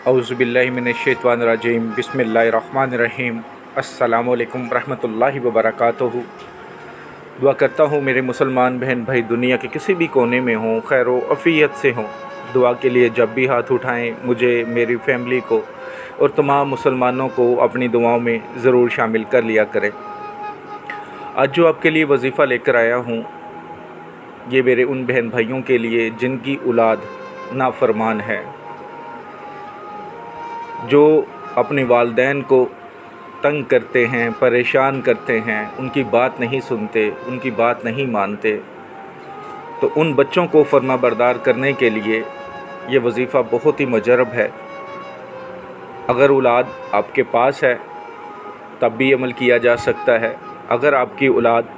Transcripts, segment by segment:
औज़ुबिल्लाहि मिनश्शैतानिर्रजीम बिस्मिल्लाहिर्रहमानिर्रहीम अस्सलामु अलैकुम रहमतुल्लाहि व बरकातुहू। दुआ करता हूँ मेरे मुसलमान बहन भाई दुनिया के किसी भी कोने में हों, खैर व अफ़ियत से हों। दुआ के लिए जब भी हाथ उठाएं, मुझे, मेरी फैमिली को और तमाम मुसलमानों को अपनी दुआओं में ज़रूर शामिल कर लिया करें। आज जो आपके लिए वजीफ़ा लेकर आया हूँ, ये मेरे उन बहन भाइयों के लिए जिनकी औलाद नाफरमान है, जो अपने वालिदैन को तंग करते हैं, परेशान करते हैं, उनकी बात नहीं सुनते, उनकी बात नहीं मानते। तो उन बच्चों को फरमाबरदार करने के लिए ये वजीफ़ा बहुत ही मुजरब है। अगर औलाद आपके पास है तब भी अमल किया जा सकता है। अगर आपकी औलाद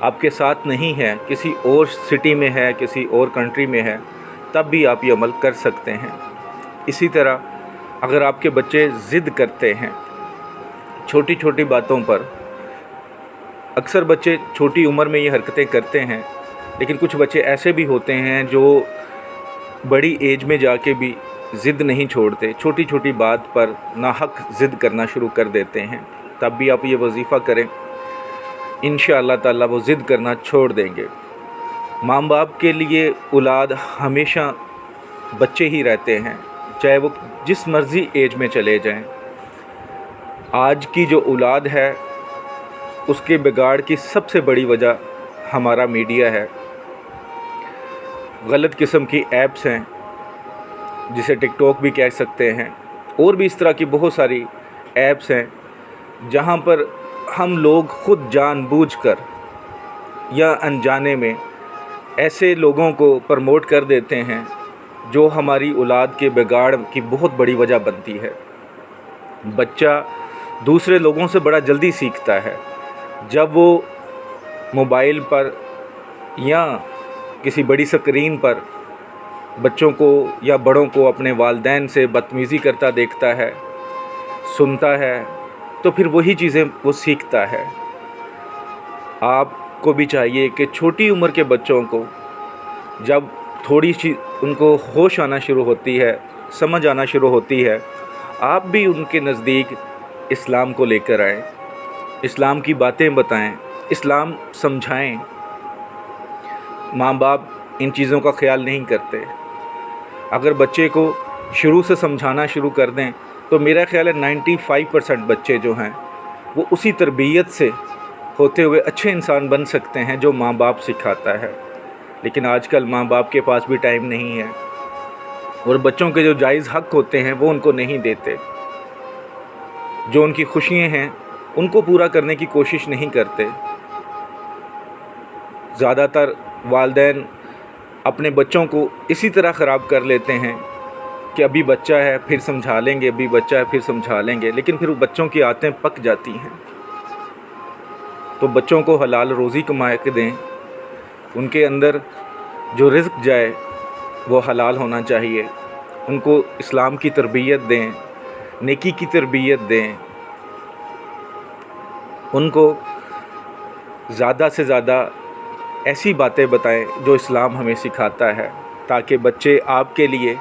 आपके साथ नहीं है, किसी और सिटी में है, किसी और कंट्री में है, तब भी आप ये अमल कर सकते हैं। इसी तरह अगर आपके बच्चे ज़िद करते हैं छोटी छोटी बातों पर, अक्सर बच्चे छोटी उम्र में ये हरकतें करते हैं, लेकिन कुछ बच्चे ऐसे भी होते हैं जो बड़ी एज में जाके भी ज़िद नहीं छोड़ते, छोटी छोटी बात पर नाहक ज़िद करना शुरू कर देते हैं। तब भी आप ये वजीफ़ा करें, इंशाअल्लाह ताला वो ज़िद करना छोड़ देंगे। माँ बाप के लिए औलाद हमेशा बच्चे ही रहते हैं, चाहे वो जिस मर्ज़ी एज में चले जाएं। आज की जो औलाद है उसके बिगाड़ की सबसे बड़ी वजह हमारा मीडिया है। गलत किस्म की ऐप्स हैं, जिसे टिकटॉक भी कह सकते हैं, और भी इस तरह की बहुत सारी ऐप्स हैं जहां पर हम लोग ख़ुद जानबूझकर या अनजाने में ऐसे लोगों को प्रमोट कर देते हैं जो हमारी औलाद के बिगाड़ की बहुत बड़ी वजह बनती है। बच्चा दूसरे लोगों से बड़ा जल्दी सीखता है। जब वो मोबाइल पर या किसी बड़ी स्क्रीन पर बच्चों को या बड़ों को अपने वालिदैन से बदतमीज़ी करता देखता है, सुनता है, तो फिर वही चीज़ें वो सीखता है। आपको भी चाहिए कि छोटी उम्र के बच्चों को जब थोड़ी सी उनको होश आना शुरू होती है, समझ आना शुरू होती है, आप भी उनके नज़दीक इस्लाम को लेकर आएँ, इस्लाम की बातें बताएं, इस्लाम समझाएं। माँ बाप इन चीज़ों का ख्याल नहीं करते। अगर बच्चे को शुरू से समझाना शुरू कर दें तो मेरा ख्याल है 95% बच्चे जो हैं वो उसी तरबियत से होते हुए अच्छे इंसान बन सकते हैं जो माँ बाप सिखाता है। लेकिन आजकल माँ बाप के पास भी टाइम नहीं है और बच्चों के जो जायज़ हक़ होते हैं वो उनको नहीं देते। जो उनकी खुशियाँ हैं उनको पूरा करने की कोशिश नहीं करते। ज़्यादातर वालिदैन अपने बच्चों को इसी तरह ख़राब कर लेते हैं कि अभी बच्चा है फिर समझा लेंगे, अभी बच्चा है फिर समझा लेंगे, लेकिन फिर बच्चों की आदतें पक जाती हैं। तो बच्चों को हलाल रोज़ी कमा के दें, उनके अंदर जो रिज़्क़ जाए वो हलाल होना चाहिए। उनको इस्लाम की तरबियत दें, नेकी की तरबियत दें, उनको ज़्यादा से ज़्यादा ऐसी बातें बताएं जो इस्लाम हमें सिखाता है, ताकि बच्चे आपके लिए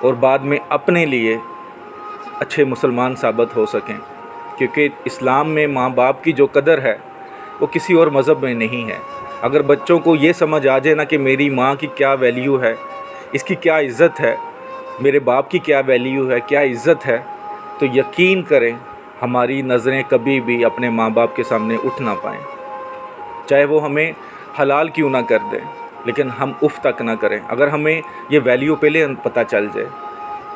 और बाद में अपने लिए अच्छे मुसलमान साबित हो सकें। क्योंकि इस्लाम में माँ बाप की जो कदर है वो किसी और मज़हब में नहीं है। अगर बच्चों को ये समझ आ जाए ना कि मेरी माँ की क्या वैल्यू है, इसकी क्या इज़्ज़त है, मेरे बाप की क्या वैल्यू है, क्या इज़्ज़त है, तो यकीन करें हमारी नज़रें कभी भी अपने माँ बाप के सामने उठ ना पाएँ। चाहे वो हमें हलाल क्यों ना कर दें, लेकिन हम उफ़ तक ना करें। अगर हमें ये वैल्यू पहले पता चल जाए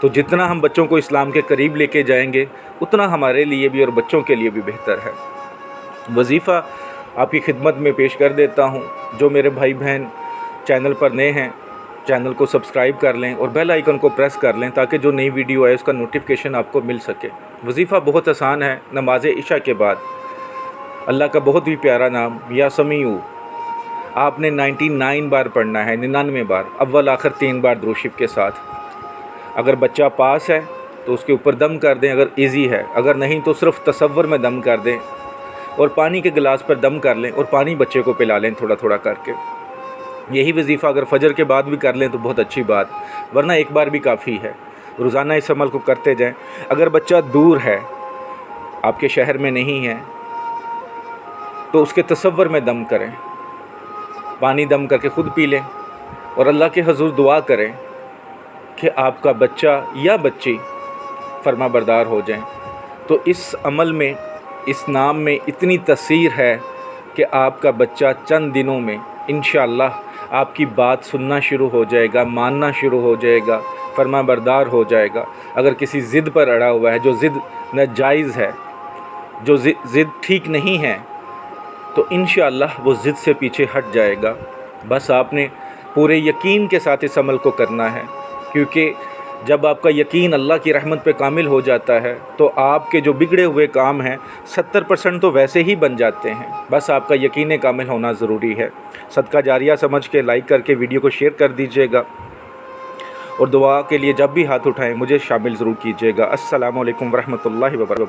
तो जितना हम बच्चों को इस्लाम के करीब लेके जाएंगे उतना हमारे लिए भी और बच्चों के लिए भी बेहतर है। वजीफ़ा आपकी खिदमत में पेश कर देता हूँ। जो मेरे भाई बहन चैनल पर नए हैं, चैनल को सब्सक्राइब कर लें और बेल आइकन को प्रेस कर लें ताकि जो नई वीडियो आए उसका नोटिफिकेशन आपको मिल सके। वजीफ़ा बहुत आसान है। नमाज इशा के बाद अल्लाह का बहुत ही प्यारा नाम या समीऊ आपने 99 बार पढ़ना है, 99 बार, अव्वल आखिर 3 बार दुरूद शरीफ के साथ। अगर बच्चा पास है तो उसके ऊपर दम कर दें अगर इजी है, अगर नहीं तो सिर्फ़ तसव्वुर में दम कर दें और पानी के गिलास पर दम कर लें और पानी बच्चे को पिला लें थोड़ा थोड़ा करके। यही वजीफ़ा अगर फ़जर के बाद भी कर लें तो बहुत अच्छी बात, वरना एक बार भी काफ़ी है। روزانہ اس عمل کو کرتے جائیں۔ اگر بچہ دور ہے، آپ کے شہر میں نہیں ہے، تو اس کے تصور میں دم کریں، پانی دم کر کے خود پی لیں اور اللہ کے حضور دعا کریں کہ آپ کا بچہ یا بچی فرما بردار ہو جائیں۔ تو اس عمل میں، اس نام میں اتنی تاثیر ہے کہ آپ کا بچہ چند دنوں میں انشاءاللہ آپ کی بات سننا شروع ہو جائے گا، ماننا شروع ہو جائے گا، فرما بردار ہو جائے گا۔ اگر کسی ضد پر اڑا ہوا ہے، جو ضد ناجائز ہے، جو ضد ٹھیک نہیں ہے، تو انشاءاللہ وہ ضد سے پیچھے ہٹ جائے گا۔ بس آپ نے پورے یقین کے ساتھ اس عمل کو کرنا ہے، کیونکہ جب آپ کا یقین اللہ کی رحمت پہ کامل ہو جاتا ہے تو آپ کے جو بگڑے ہوئے کام ہیں 70% تو ویسے ہی بن جاتے ہیں۔ بس آپ کا یقین کامل ہونا ضروری ہے۔ صدقہ جاریہ سمجھ کے لائک کر کے ویڈیو کو شیئر کر دیجیے گا، اور دعا کے لیے جب بھی ہاتھ اٹھائیں مجھے شامل ضرور کیجیے گا۔ السلام علیکم ورحمۃ اللہ وبرکاتہ۔